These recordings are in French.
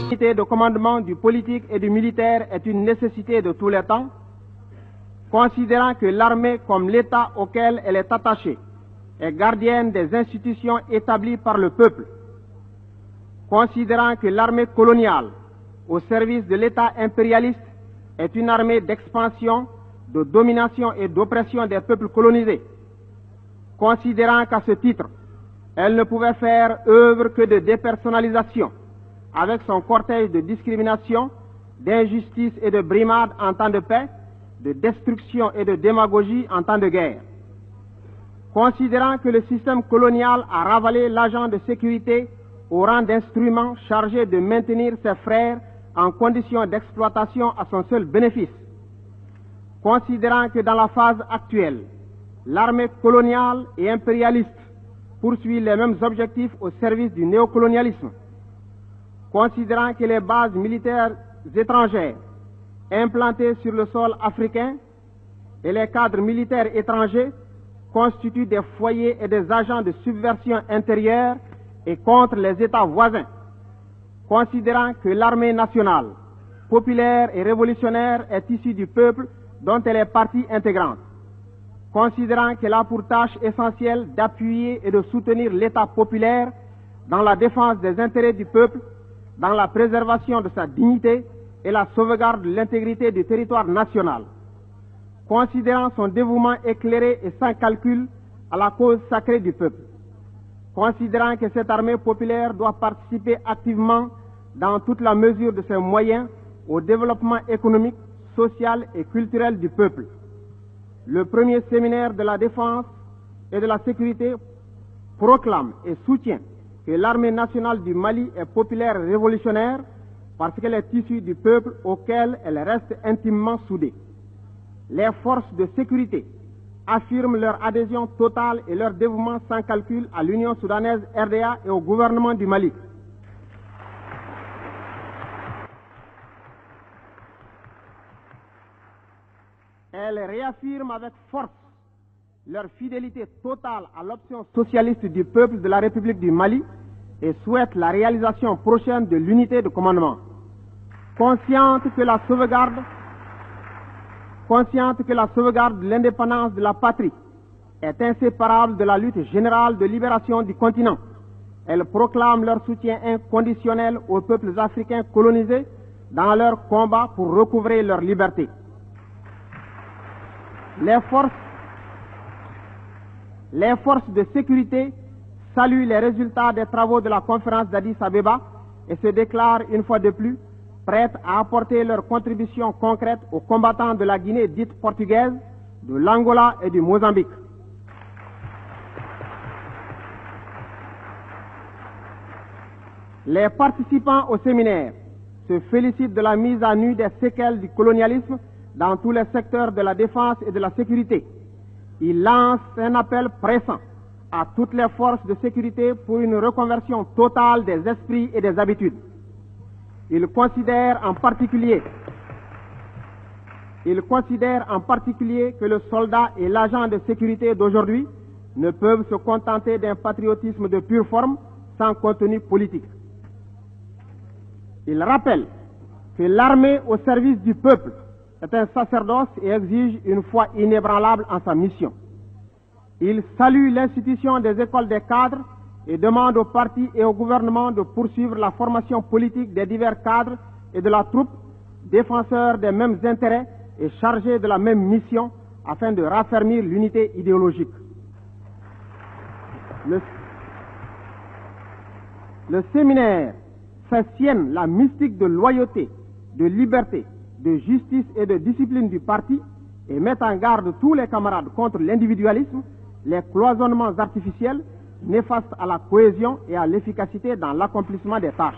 L'unité de commandement du politique et du militaire est une nécessité de tous les temps, considérant que l'armée, comme l'État auquel elle est attachée, est gardienne des institutions établies par le peuple, considérant que l'armée coloniale, au service de l'État impérialiste, est une armée d'expansion, de domination et d'oppression des peuples colonisés, considérant qu'à ce titre, elle ne pouvait faire œuvre que de dépersonnalisation, avec son cortège de discrimination, d'injustice et de brimade en temps de paix, de destruction et de démagogie en temps de guerre. Considérant que le système colonial a ravalé l'agent de sécurité au rang d'instrument chargé de maintenir ses frères en conditions d'exploitation à son seul bénéfice. Considérant que dans la phase actuelle, l'armée coloniale et impérialiste poursuit les mêmes objectifs au service du néocolonialisme. Considérant que les bases militaires étrangères implantées sur le sol africain et les cadres militaires étrangers constituent des foyers et des agents de subversion intérieure et contre les États voisins. Considérant que l'armée nationale, populaire et révolutionnaire est issue du peuple dont elle est partie intégrante. Considérant qu'elle a pour tâche essentielle d'appuyer et de soutenir l'État populaire dans la défense des intérêts du peuple, dans la préservation de sa dignité et la sauvegarde de l'intégrité du territoire national. Considérant son dévouement éclairé et sans calcul à la cause sacrée du peuple. Considérant que cette armée populaire doit participer activement, dans toute la mesure de ses moyens, au développement économique, social et culturel du peuple. Le premier séminaire de la défense et de la sécurité proclame et soutient que l'armée nationale du Mali est populaire et révolutionnaire parce qu'elle est issue du peuple auquel elle reste intimement soudée. Les forces de sécurité affirment leur adhésion totale et leur dévouement sans calcul à l'Union soudanaise RDA et au gouvernement du Mali. Elles réaffirment avec force leur fidélité totale à l'option socialiste du peuple de la République du Mali et souhaitent la réalisation prochaine de l'unité de commandement. Consciente que la sauvegarde de l'indépendance de la patrie est inséparable de la lutte générale de libération du continent, elles proclament leur soutien inconditionnel aux peuples africains colonisés dans leur combat pour recouvrer leur liberté. Les forces de sécurité saluent les résultats des travaux de la conférence d'Addis Abeba et se déclarent une fois de plus prêtes à apporter leur contribution concrète aux combattants de la Guinée dite portugaise, de l'Angola et du Mozambique. Les participants au séminaire se félicitent de la mise à nu des séquelles du colonialisme dans tous les secteurs de la défense et de la sécurité. Ils lancent un appel pressant à toutes les forces de sécurité pour une reconversion totale des esprits et des habitudes. Ils considèrent en particulier que le soldat et l'agent de sécurité d'aujourd'hui ne peuvent se contenter d'un patriotisme de pure forme sans contenu politique. Ils rappellent que l'armée au service du peuple est un sacerdoce et exige une foi inébranlable en sa mission. Ils saluent l'institution des écoles des cadres et demandent aux partis et au gouvernement de poursuivre la formation politique des divers cadres et de la troupe, défenseurs des mêmes intérêts et chargés de la même mission afin de raffermir l'unité idéologique. Le séminaire fait sienne la mystique de loyauté, de liberté, de justice et de discipline du parti et met en garde tous les camarades contre l'individualisme, les cloisonnements artificiels, néfastes à la cohésion et à l'efficacité dans l'accomplissement des tâches.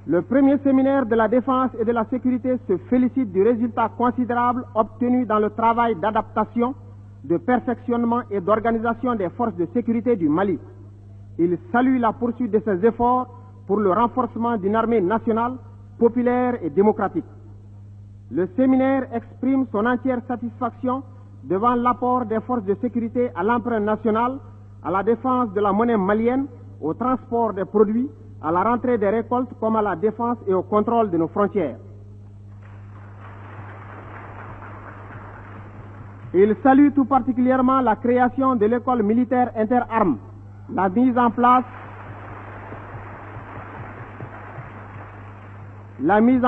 Le premier séminaire de la défense et de la sécurité se félicite du résultat considérable obtenu dans le travail d'adaptation, de perfectionnement et d'organisation des forces de sécurité du Mali. Il salue la poursuite de ces efforts pour le renforcement d'une armée nationale, populaire et démocratique. Le séminaire exprime son entière satisfaction devant l'apport des forces de sécurité à l'emprunt national, à la défense de la monnaie malienne, au transport des produits, à la rentrée des récoltes comme à la défense et au contrôle de nos frontières. Il salue tout particulièrement la création de l'école militaire interarmes, la mise en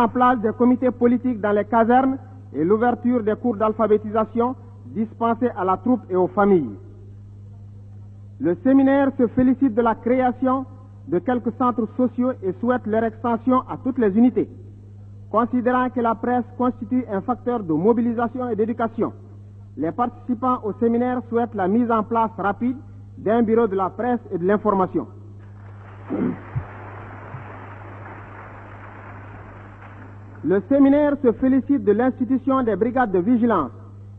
place des comités politiques dans les casernes et l'ouverture des cours d'alphabétisation dispensés à la troupe et aux familles. Le séminaire se félicite de la création de quelques centres sociaux et souhaite leur extension à toutes les unités, considérant que la presse constitue un facteur de mobilisation et d'éducation. Les participants au séminaire souhaitent la mise en place rapide d'un bureau de la presse et de l'information. Le séminaire se félicite de l'institution des brigades de vigilance,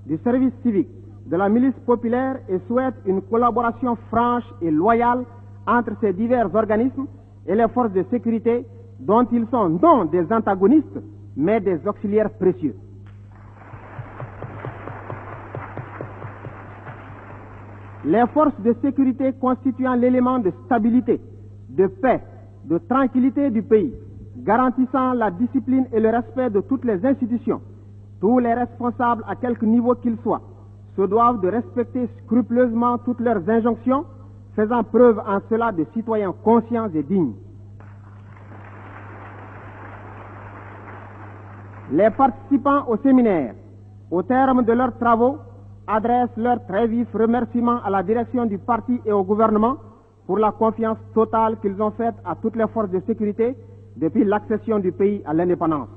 du service civique, de la milice populaire et souhaite une collaboration franche et loyale entre ces divers organismes et les forces de sécurité dont ils sont non des antagonistes, mais des auxiliaires précieux. Les forces de sécurité constituant l'élément de stabilité, de paix, de tranquillité du pays, garantissant la discipline et le respect de toutes les institutions, tous les responsables à quelque niveau qu'ils soient, se doivent de respecter scrupuleusement toutes leurs injonctions, faisant preuve en cela de citoyens conscients et dignes. Les participants au séminaire, au terme de leurs travaux, adressent leurs très vifs remerciements à la direction du parti et au gouvernement pour la confiance totale qu'ils ont faite à toutes les forces de sécurité depuis l'accession du pays à l'indépendance.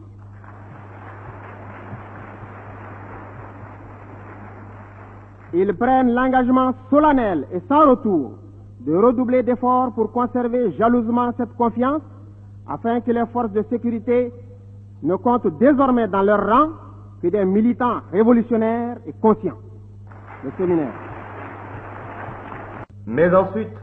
Ils prennent l'engagement solennel et sans retour de redoubler d'efforts pour conserver jalousement cette confiance afin que les forces de sécurité ne comptent désormais dans leur rang que des militants révolutionnaires et conscients. Le séminaire. Mais ensuite,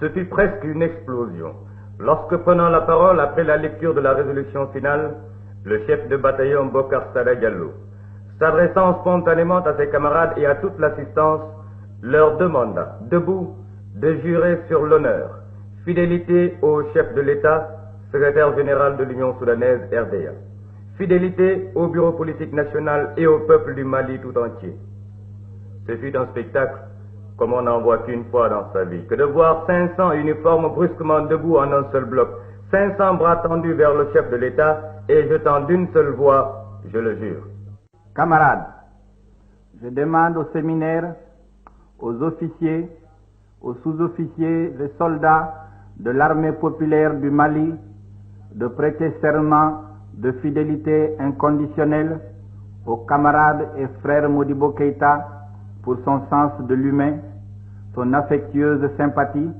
ce fut presque une explosion. Lorsque, prenant la parole après la lecture de la résolution finale, le chef de bataillon Bokar Sada Diallo, s'adressant spontanément à ses camarades et à toute l'assistance, leur demanda, debout, de jurer sur l'honneur, fidélité au chef de l'État, secrétaire général de l'Union soudanaise RDA, fidélité au bureau politique national et au peuple du Mali tout entier. Ce fut un spectacle comme on n'en voit qu'une fois dans sa vie, que de voir 500 uniformes brusquement debout en un seul bloc, 500 bras tendus vers le chef de l'État et jetant d'une seule voix, je le jure. Camarades, je demande au séminaire, aux officiers, aux sous-officiers et soldats de l'armée populaire du Mali de prêter serment de fidélité inconditionnelle au camarade et frère Modibo Keïta pour son sens de l'humain, son affectueuse sympathie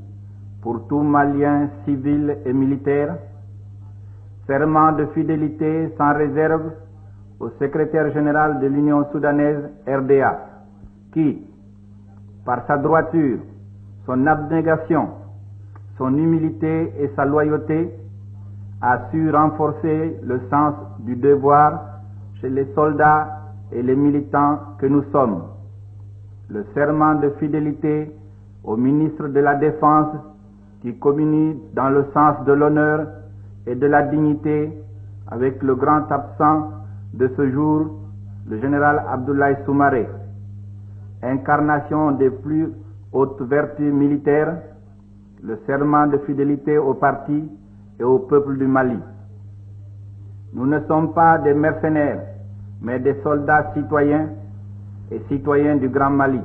pour tout Malien civil et militaire, serment de fidélité sans réserve au secrétaire général de l'Union soudanaise RDA, qui, par sa droiture, son abnégation, son humilité et sa loyauté, a su renforcer le sens du devoir chez les soldats et les militants que nous sommes. Le serment de fidélité au ministre de la Défense qui communie dans le sens de l'honneur et de la dignité avec le grand absent de ce jour, le général Abdoulaye Soumaré, incarnation des plus hautes vertus militaires, le serment de fidélité au parti et au peuple du Mali. Nous ne sommes pas des mercenaires, mais des soldats citoyens et citoyens du Grand Mali,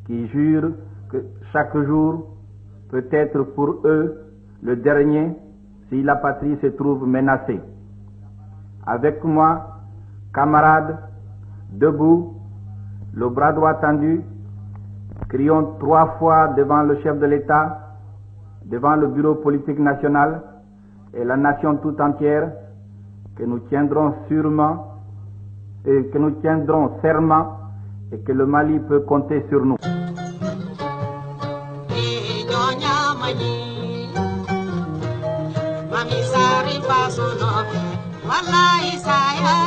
qui jurent que chaque jour peut être pour eux le dernier si la patrie se trouve menacée. Avec moi, camarades, debout, le bras droit tendu, crions 3 fois devant le chef de l'État, devant le bureau politique national et la nation tout entière, que nous tiendrons sûrement et que nous tiendrons serment et que le Mali peut compter sur nous. Wallahi saya